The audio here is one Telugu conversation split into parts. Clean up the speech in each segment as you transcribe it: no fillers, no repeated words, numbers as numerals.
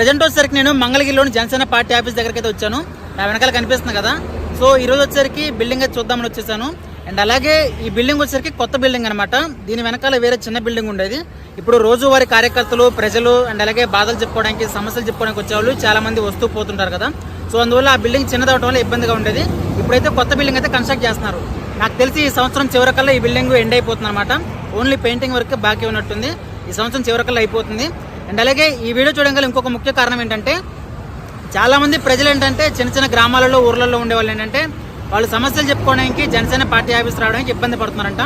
ప్రజెంట్ వచ్చేసరికి నేను మంగళగిరిలోని జనసేన పార్టీ ఆఫీస్ దగ్గరికి అయితే వచ్చాను. నా వెనకాల కనిపిస్తుంది కదా. సో ఈ రోజు వచ్చేసరికి బిల్డింగ్ అయితే చూద్దామని వచ్చేసాను. అండ్ అలాగే ఈ బిల్డింగ్ వచ్చేసరికి కొత్త బిల్డింగ్ అనమాట. దీని వెనకాల వేరే చిన్న బిల్డింగ్ ఉండేది. ఇప్పుడు రోజువారీ కార్యకర్తలు, ప్రజలు అండ్ అలాగే బాధలు చెప్పుకోవడానికి, సమస్యలు చెప్పుకోవడానికి వచ్చేవాళ్ళు చాలా మంది వస్తూ పోతుంటారు కదా. సో అందువల్ల ఆ బిల్డింగ్ చిన్నదవడం వల్ల ఇబ్బందిగా ఉండేది. ఇప్పుడైతే కొత్త బిల్డింగ్ అయితే కన్స్ట్రక్ట్ చేస్తున్నారు. నాకు తెలిసి ఈ సంవత్సరం చివరికల్లా ఈ బిల్డింగ్ ఎండ్ అయిపోతుంది అనమాట. ఓన్లీ పెయింటింగ్ వర్క్ బాకీ ఉన్నట్టుంది. ఈ సంవత్సరం చివరికల్లా అయిపోతుంది. అండ్ అలాగే ఈ వీడియో చూడడం ఇంకొక ముఖ్య కారణం ఏంటంటే, చాలామంది ప్రజలు ఏంటంటే చిన్న చిన్న గ్రామాలలో, ఊర్లలో ఉండేవాళ్ళు ఏంటంటే వాళ్ళు సమస్యలు చెప్పుకోవడానికి జనసేన పార్టీ ఆఫీస్ రావడానికి ఇబ్బంది పడుతున్నారంట.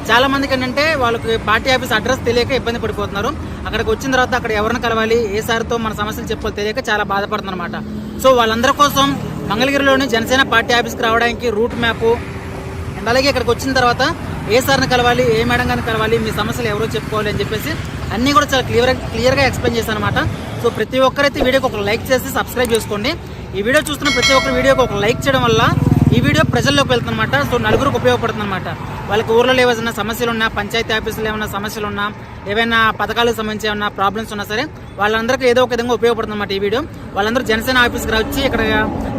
చాలా మందికి ఏంటంటే వాళ్ళకి పార్టీ ఆఫీస్ అడ్రస్ తెలియక ఇబ్బంది పడిపోతున్నారు. అక్కడికి వచ్చిన తర్వాత అక్కడ ఎవరిని కలవాలి, ఏ సార్తో మన సమస్యలు చెప్పుకోవాలి తెలియక చాలా బాధపడుతున్నారు అనమాట. సో వాళ్ళందరి కోసం మంగళగిరిలోని జనసేన పార్టీ ఆఫీస్కి రావడానికి రూట్ మ్యాపు అండ్ అలాగే ఇక్కడికి వచ్చిన తర్వాత ఏ సార్ని కలవాలి, ఏ మేడం గారిని కలవాలి, మీ సమస్యలు ఎవరో చెప్పుకోవాలి అని చెప్పేసి అన్నీ కూడా చాలా క్లియర్గా ఎక్స్ప్లెయిన్ చేశాను అనమాట. సో ప్రతి ఒక్కరైతే వీడియోకి ఒక లైక్ చేసి సబ్స్క్రైబ్ చేసుకోండి. ఈ వీడియో చూస్తున్న ప్రతి ఒక్కరు వీడియోకి ఒక లైక్ చేయడం వల్ల ఈ వీడియో ప్రజల్లోకి వెళ్తుంది అనమాట. సో నలుగురికి ఉపయోగపడుతుంది అనమాట. వాళ్ళకి ఊర్లో ఏమైనా సమస్యలు ఉన్నా, పంచాయతీ ఆఫీసులో ఏమైనా సమస్యలు ఉన్నా, ఏవైనా పథకాలకు సంబంధించి ఏమైనా ప్రాబ్లమ్స్ ఉన్నా సరే వాళ్ళందరికీ ఏదో ఒక విధంగా ఉపయోగపడుతుంది అనమాట ఈ వీడియో. వాళ్ళందరూ జనసేన ఆఫీస్కి వచ్చి ఇక్కడ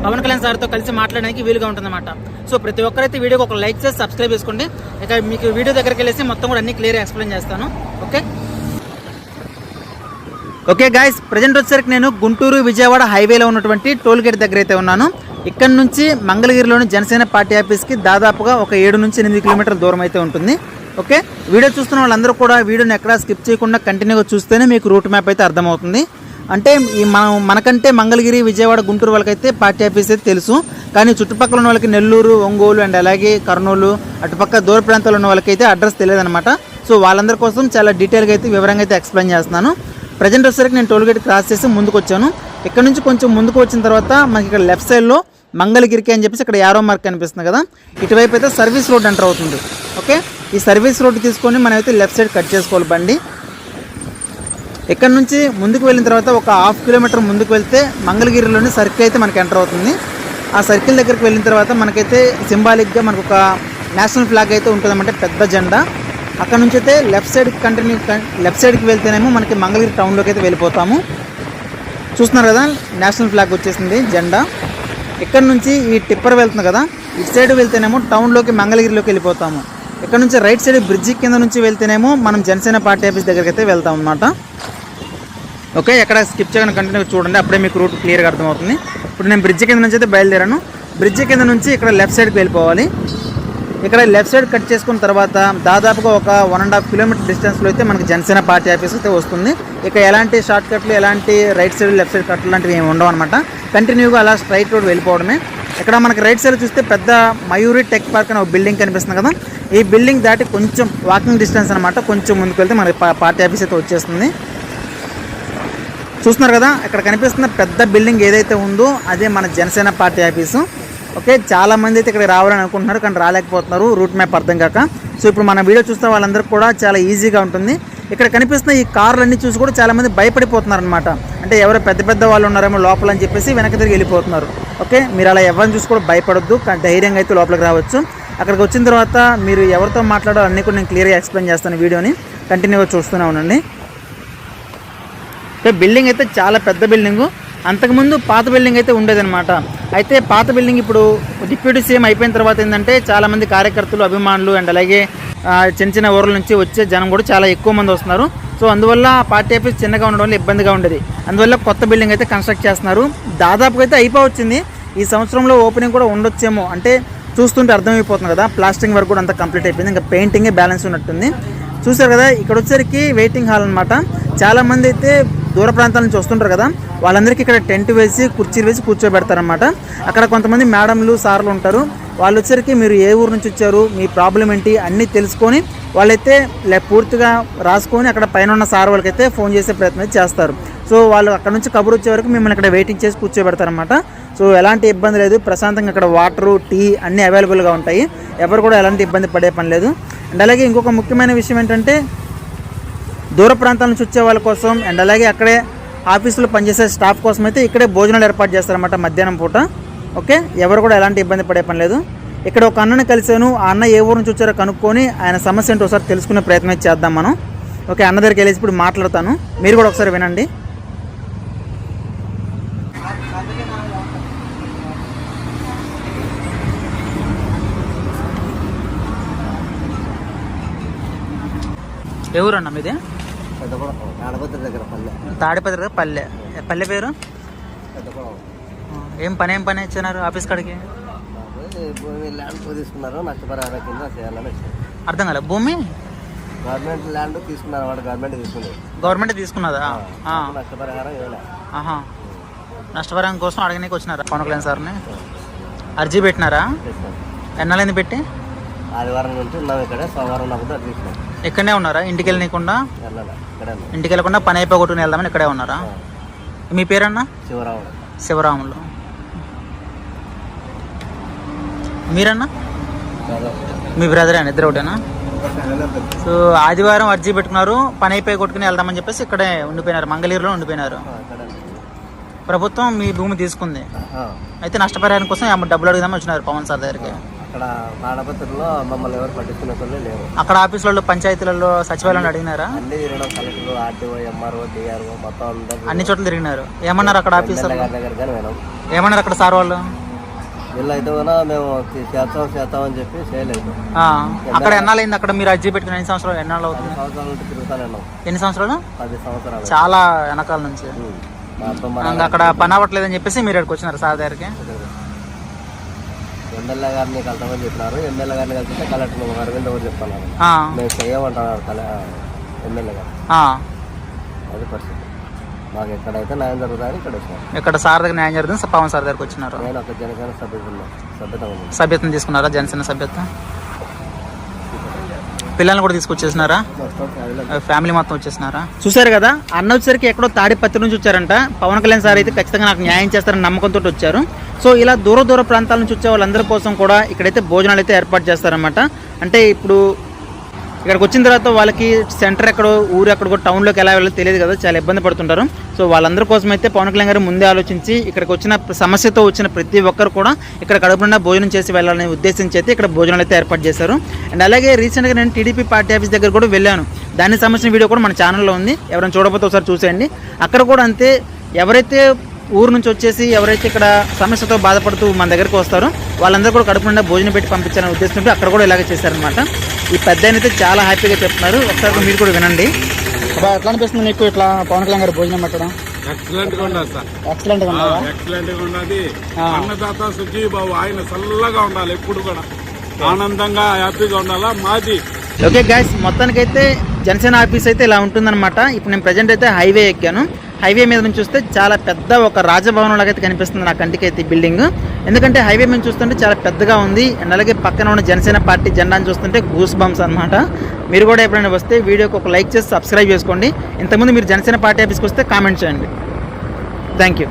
పవన్ కళ్యాణ్ సార్తో కలిసి మాట్లాడడానికి వీలుగా ఉంటుందన్నమాట. సో ప్రతి ఒక్కరైతే వీడియోకి ఒక లైక్ చేసి సబ్స్క్రైబ్ చేసుకోండి. ఇక మీకు వీడియో దగ్గరికి వెళ్ళేసి మొత్తం కూడా అన్ని క్లియర్గా ఎక్స్ప్లెయిన్ చేస్తాను. ఓకే గాయస్, ప్రజెంట్ వచ్చేసరికి నేను గుంటూరు విజయవాడ హైవేలో ఉన్నటువంటి టోల్ గేట్ దగ్గర అయితే ఉన్నాను. ఇక్కడ నుంచి మంగళగిరిలోని జనసేన పార్టీ ఆఫీస్కి దాదాపుగా ఒక 7 నుంచి 8 కిలోమీటర్ల దూరం అయితే ఉంటుంది. ఓకే, వీడియో చూస్తున్న వాళ్ళందరూ కూడా వీడియోని ఎక్కడా స్కిప్ చేయకుండా కంటిన్యూగా చూస్తేనే మీకు రూట్ మ్యాప్ అయితే అర్థమవుతుంది. అంటే మనకంటే మంగళగిరి, విజయవాడ, గుంటూరు వాళ్ళకైతే పార్టీ ఆఫీస్ అయితే తెలుసు. కానీ చుట్టుపక్కల ఉన్న వాళ్ళకి నెల్లూరు, ఒంగోలు అండ్ అలాగే కర్నూలు, అటుపక్క దూర ప్రాంతాల్లో ఉన్న వాళ్ళకైతే అడ్రస్ తెలియదు అనమాట. సో వాళ్ళందరి కోసం చాలా డీటెయిల్గా అయితే వివరంగా అయితే ఎక్స్ప్లెయిన్ చేస్తున్నాను. ప్రజెంట్ వచ్చేసరికి నేను టోల్ గేట్ క్రాస్ చేసి ముందుకు వచ్చాను. ఇక్కడ నుంచి కొంచెం ముందుకు వచ్చిన తర్వాత మనకి ఇక్కడ లెఫ్ట్ సైడ్లో మంగళగిరికి అని చెప్పేసి ఇక్కడ యారో మార్క్ కనిపిస్తుంది కదా, ఇటువైపు అయితే సర్వీస్ రోడ్ ఎంటర్ అవుతుంది. ఓకే, ఈ సర్వీస్ రోడ్ తీసుకొని మనం అయితే లెఫ్ట్ సైడ్ కట్ చేసుకోవాలి బండి. ఇక్కడ నుంచి ముందుకు వెళ్ళిన తర్వాత ఒక 1/2 కిలోమీటర్ ముందుకు వెళ్తే మంగళగిరిలోని సర్కిల్ అయితే మనకి ఎంటర్ అవుతుంది. ఆ సర్కిల్ దగ్గరికి వెళ్ళిన తర్వాత మనకైతే సింబాలిక్గా మనకు ఒక నేషనల్ ఫ్లాగ్ అయితే ఉంటుందన్నమాట, పెద్ద జెండా. అక్కడ నుంచి అయితే లెఫ్ట్ సైడ్కి వెళ్తేనేమో మనకి మంగళగిరి టౌన్లోకి అయితే వెళ్ళిపోతాము. చూస్తున్నారు కదా, నేషనల్ ఫ్లాగ్ వచ్చేసింది, జెండా. ఇక్కడ నుంచి ఈ టిప్పర్ వెళ్తుంది కదా, ఇటు సైడ్ వెళ్తేనేమో టౌన్లోకి, మంగళగిరిలోకి వెళ్ళిపోతాము. ఇక్కడ నుంచి రైట్ సైడ్ బ్రిడ్జి కింద నుంచి వెళ్తేనేమో మనం జనసేన పార్టీ ఆఫీస్ దగ్గరికి అయితే వెళ్తాం అన్నమాట. ఓకే, ఎక్కడ స్కిప్ చేయకుండా కంటిన్యూ చూడండి, అప్పుడే మీకు రూట్ క్లియర్గా అర్థమవుతుంది. ఇప్పుడు నేను బ్రిడ్జి కింద నుంచి అయితే బయలుదేరాను. బ్రిడ్జి కింద నుంచి ఇక్కడ లెఫ్ట్ సైడ్కి వెళ్ళిపోవాలి. ఇక్కడ లెఫ్ట్ సైడ్ కట్ చేసుకున్న తర్వాత దాదాపుగా ఒక 1.5 కిలోమీటర్ డిస్టెన్స్లో అయితే మనకి జనసేన పార్టీ ఆఫీస్ అయితే వస్తుంది. ఇక ఎలాంటి షార్ట్ కట్లు, ఎలాంటి రైట్ సైడ్, లెఫ్ట్ సైడ్ కట్లు లాంటివి ఏమి ఉండవు అనమాట. కంటిన్యూగా అలా స్ట్రైట్ రోడ్ వెళ్ళిపోవడమే. ఇక్కడ మనకి రైట్ సైడ్ చూస్తే పెద్ద మయూరి టెక్ పార్క్ అనే ఒక బిల్డింగ్ కనిపిస్తుంది కదా, ఈ బిల్డింగ్ దాటి కొంచెం వాకింగ్ డిస్టెన్స్ అనమాట. కొంచెం ముందుకు వెళ్తే మనకి పార్టీ ఆఫీస్ అయితే వచ్చేస్తుంది. చూస్తున్నారు కదా, ఇక్కడ కనిపిస్తున్న పెద్ద బిల్డింగ్ ఏదైతే ఉందో అదే మన జనసేన పార్టీ ఆఫీసు. ఓకే, చాలామంది అయితే ఇక్కడ రావాలని అనుకుంటున్నారు కానీ రాలేకపోతున్నారు, రూట్ మ్యాప్ అర్థం కాక. సో ఇప్పుడు మన వీడియో చూస్తే వాళ్ళందరికీ కూడా చాలా ఈజీగా ఉంటుంది. ఇక్కడ కనిపిస్తున్న ఈ కార్లు అన్నీ చూసి కూడా చాలామంది భయపడిపోతున్నారు అనమాట. అంటే ఎవరో పెద్ద వాళ్ళు ఉన్నారేమో లోపల అని చెప్పేసి వెనక్కి తిరిగి వెళ్ళిపోతున్నారు. ఓకే, మీరు అలా ఎవరిని చూసి కూడా భయపడొద్దు, ధైర్యంగా అయితే లోపలికి రావచ్చు. అక్కడికి వచ్చిన తర్వాత మీరు ఎవరితో మాట్లాడాలో అన్నీ కూడా నేను క్లియర్గా ఎక్స్ప్లెయిన్ చేస్తాను. వీడియోని కంటిన్యూగా చూస్తూనే ఉండండి. ఓకే, బిల్డింగ్ అయితే చాలా పెద్ద బిల్డింగు. అంతకుముందు పాత బిల్డింగ్ అయితే ఉండేదన్నమాట. అయితే పాత బిల్డింగ్ ఇప్పుడు డిప్యూటీ సీఎం అయిపోయిన తర్వాత ఏంటంటే చాలామంది కార్యకర్తలు, అభిమానులు అండ్ అలాగే చిన్న ఊర్ల నుంచి వచ్చే జనం కూడా చాలా ఎక్కువ మంది వస్తున్నారు. సో అందువల్ల పార్టీ ఆఫీస్ చిన్నగా ఉండడం వల్ల ఇబ్బందిగా ఉండేది. అందువల్ల కొత్త బిల్డింగ్ అయితే కన్స్ట్రక్ట్ చేస్తున్నారు. దాదాపుగా అయితే అయిపోవచ్చింది. ఈ సంవత్సరంలో ఓపెనింగ్ కూడా ఉండొచ్చేమో, అంటే చూస్తుంటే అర్థమైపోతుంది కదా. ప్లాస్టింగ్ వర్క్ కూడా అంతా కంప్లీట్ అయిపోయింది, ఇంకా పెయింటింగే బ్యాలెన్స్ ఉన్నట్టుంది. చూసారు కదా, ఇక్కడ వచ్చేసరికి వెయిటింగ్ హాల్ అనమాట. చాలామంది అయితే దూర ప్రాంతాల నుంచి వస్తుంటారు కదా, వాళ్ళందరికీ ఇక్కడ టెంట్ వేసి కుర్చీలు వేసి కూర్చోబెడతారనమాట. అక్కడ కొంతమంది మేడంలు, సార్లు ఉంటారు. వాళ్ళు వచ్చరికి మీరు ఏ ఊరు నుంచి వచ్చారు, మీ ప్రాబ్లం ఏంటి అన్నీ తెలుసుకొని వాళ్ళైతే పూర్తిగా రాసుకొని అక్కడ పైన ఉన్న సార్ వాళ్ళకైతే ఫోన్ చేసే ప్రయత్నం చేస్తారు. సో వాళ్ళు అక్కడ నుంచి కబురు వచ్చే వరకు మిమ్మల్ని ఇక్కడ వెయిటింగ్ చేసి కూర్చోబెడతారనమాట. సో ఎలాంటి ఇబ్బంది లేదు, ప్రశాంతంగా అక్కడ వాటరు, టీ అన్నీ అవైలబుల్గా ఉంటాయి. ఎవరు కూడా ఎలాంటి ఇబ్బంది పడే పని లేదు. అండ్ అలాగే ఇంకొక ముఖ్యమైన విషయం ఏంటంటే, దూర ప్రాంతాల నుంచి వచ్చే వాళ్ళ కోసం అండ్ అలాగే అక్కడే ఆఫీసులో పనిచేసే స్టాఫ్ కోసం అయితే ఇక్కడే భోజనాలు ఏర్పాటు చేస్తారన్నమాట మధ్యాహ్నం పూట. ఓకే, ఎవరు కూడా ఎలాంటి ఇబ్బంది పడే పని లేదు. ఇక్కడ ఒక అన్నని కలిసాను. ఆ అన్న ఏ ఊరు నుంచి వచ్చారో కనుక్కొని ఆయన సమస్య ఏంటో ఒకసారి తెలుసుకునే ప్రయత్నం చేద్దాం మనం. ఓకే, అన్న దగ్గరికి వెళ్ళేసి ఇప్పుడు మాట్లాడతాను, మీరు కూడా ఒకసారి వినండి. ఎవరన్నా మీది? తాడిపత్రి దగ్గర పల్లె. తాడిపత్రి దగ్గర పల్లె. పల్లె పేరు? ఏం పని ఇచ్చినారు ఆఫీస్ కాడికి? భూమి ల్యాండ్ తీసుకున్నారు, నష్టపరిహారం కింద చేయాలని వచ్చారు. అర్థం కాలే. భూమి గవర్నమెంట్ ల్యాండ్ తీసుకున్నారు, వాడు గవర్నమెంట్ తీసుకున్నదా? నష్టపరిహారం ఆహా, నష్టపరిహారం కోసం అడగనీకి వచ్చినారా పవన్ కళ్యాణ్ సార్ని? అర్జీ పెట్టినారా? ఎన్నాళ్ళైంది పెట్టి? ఆదివారం నుంచి ఉన్నాం ఇక్కడ, సోమవారం నాకు తీసుకున్నాం. ఇక్కడనే ఉన్నారా? ఇంటికి వెళ్ళకుండా పని అయిపోగొట్టుకుని వెళ్దామని ఇక్కడే ఉన్నారా? మీ పేరన్నా? శివరాములు. మీరన్నా? మీ బ్రదర్ అని ఇద్దరు ఒకటేనా? సో ఆదివారం అర్జీ పెట్టుకున్నారు, పని అయిపోయి కొట్టుకుని వెళ్దామని చెప్పేసి ఇక్కడే ఉండిపోయినారు, మంగళగిరిలో ఉండిపోయినారు. ప్రభుత్వం మీ భూమి తీసుకుంది, అయితే నష్టపరిహారం కోసం డబ్బులు అడుగుదామని వచ్చినారు పవన్ సార్ దగ్గరికి. అక్కడ తాడపత్రిలో మమ్మల్ని ఎవరు పట్టించుకునే లేరు. అక్కడ ఆఫీసులలో, పంచాయతీలలో, సచివాలయంలో అడిగినారా? అన్ని తిరగడం, కలెక్టర్, ఆర్టీఓ, ఎంఆర్ఓ, డిఆర్ఓ మొత్తం అన్ని చోట్ల తిరిగినారు. ఏమన్నారు అక్కడ ఆఫీసర్? ఏమన్నారు అక్కడ సార్ వాళ్ళు? వీళ్ళు అయితే మేము చేస్తాం అని చెప్పి చేయలేదు. అక్కడ ఎన్నాళ్ళైంది అక్కడ మీరు అర్జీ పెట్టుకుని? ఎన్ని సంవత్సరాలు? ఎన్నాళ్ళు అవుతుంది? సంవత్సరాల నుంచి తిరుగుతానే ఉన్నాం. ఎన్ని సంవత్సరాలు? 10 సంవత్సరాలు. చాలా వెనకాల నుంచి. అక్కడ పని అవ్వట్లేదని చెప్పేసి మీరు ఇక్కడికి వచ్చినారు సార్ దగ్గరికి? ఎమ్మెల్యే గారిని కలుతామని చెప్పినారు. ఎమ్మెల్యే గారిని కలిస్తే కలెక్టర్ అరవింద్ ఎవరు చెప్తున్నారు, మేము చేయమంటున్నారు ఎమ్మెల్యే గారు. అది పరిస్థితి. మాకు ఎక్కడైతే న్యాయం జరుగుతుంది ఇక్కడ వచ్చినారు. ఇక్కడ సార్ దగ్గర న్యాయం జరుగుతుంది, పవన్ సార్ దగ్గరకు వచ్చినారు. నేను ఒక జనసేన సభ్యత్వం తీసుకున్నారా? జనసేన సభ్యత్వం. పిల్లల్ని కూడా తీసుకొచ్చేసినారా? ఫ్యామిలీ మొత్తం వచ్చేసినారా? చూసారు కదా, అన్న వచ్చేసరికి ఎక్కడో తాడిపత్రి నుంచి వచ్చారంట. పవన్ కళ్యాణ్ సార్ అయితే ఖచ్చితంగా నాకు న్యాయం చేస్తారని నమ్మకంతో వచ్చారు. సో ఇలా దూర ప్రాంతాల నుంచి వచ్చే వాళ్ళందరి కోసం కూడా ఇక్కడైతే భోజనాలు అయితే ఏర్పాటు చేస్తారన్నమాట. అంటే ఇప్పుడు ఇక్కడికి వచ్చిన తర్వాత వాళ్ళకి సెంటర్ ఎక్కడో, ఊరు ఎక్కడికో, టౌన్లోకి ఎలా వెళ్ళాలో తెలియదు కదా, చాలా ఇబ్బంది పడుతుంటారు. సో వాళ్ళందరి కోసం అయితే పవన్ కళ్యాణ్ గారు ముందే ఆలోచించి ఇక్కడికి వచ్చిన సమస్యతో వచ్చిన ప్రతి ఒక్కరు కూడా ఇక్కడ కడుపునిండా భోజనం చేసి వెళ్ళాలని ఉద్దేశించి అయితే ఇక్కడ భోజనాలు అయితే ఏర్పాటు చేశారు. అండ్ అలాగే రీసెంట్గా నేను టీడీపీ పార్టీ ఆఫీస్ దగ్గర కూడా వెళ్ళాను. దానికి సంబంధించిన వీడియో కూడా మన ఛానల్లో ఉంది, ఎవరైనా చూడకపోతే ఒకసారి చూసేయండి. అక్కడ కూడా అంతే, ఎవరైతే ఊరు నుంచి వచ్చేసి ఎవరైతే ఇక్కడ సమస్యతో బాధపడుతూ మన దగ్గరకు వస్తారో వాళ్ళందరూ కూడా కడుపు నిండా భోజనం పెట్టి పంపించాలని ఉద్దేశంతో అక్కడ కూడా ఇలాగే చేశారనమాట. ఈ పెద్ద అయితే చాలా హ్యాపీగా చెప్తున్నారు, ఒకసారి మీరు కూడా వినండి. ఎట్లా అనిపిస్తుంది నీకు ఇట్లా పవన్ కళ్యాణ్ గారు భోజనం పెట్టడం? ఎక్సలెంట్ గా ఉండదు సార్, ఎక్సలెంట్ గా ఉన్నది. అన్నదాత సుఖీ బాబు, ఆయన చల్లగా ఉండాలి, ఎప్పుడు కూడా ఆనందంగా హ్యాపీగా ఉండాలా మాది. ఓకే గైస్, మొత్తానికైతే జనసేన ఆఫీస్ అయితే ఇలా ఉంటుందన్నమాట. ఇప్పుడు నేను ప్రజెంట్ అయితే హైవే ఎక్కాను. హైవే మీద నుంచి చూస్తే చాలా పెద్ద ఒక రాజభవనం లాగా అయితే కనిపిస్తుంది నా కంటికి అయితే ఈ బిల్డింగ్. ఎందుకంటే హైవే మీద చూస్తుంటే చాలా పెద్దగా ఉంది. అండ్ అలాగే పక్కన ఉన్న జనసేన పార్టీ జెండాను చూస్తుంటే గూస్ బంప్స్ అనమాట. మీరు కూడా ఎప్పుడైనా వస్తే వీడియోకి ఒక లైక్ చేసి సబ్స్క్రైబ్ చేసుకోండి. ఇంతకుముందు మీరు జనసేన పార్టీ ఆఫీస్కి వస్తే కామెంట్ చేయండి. Thank you.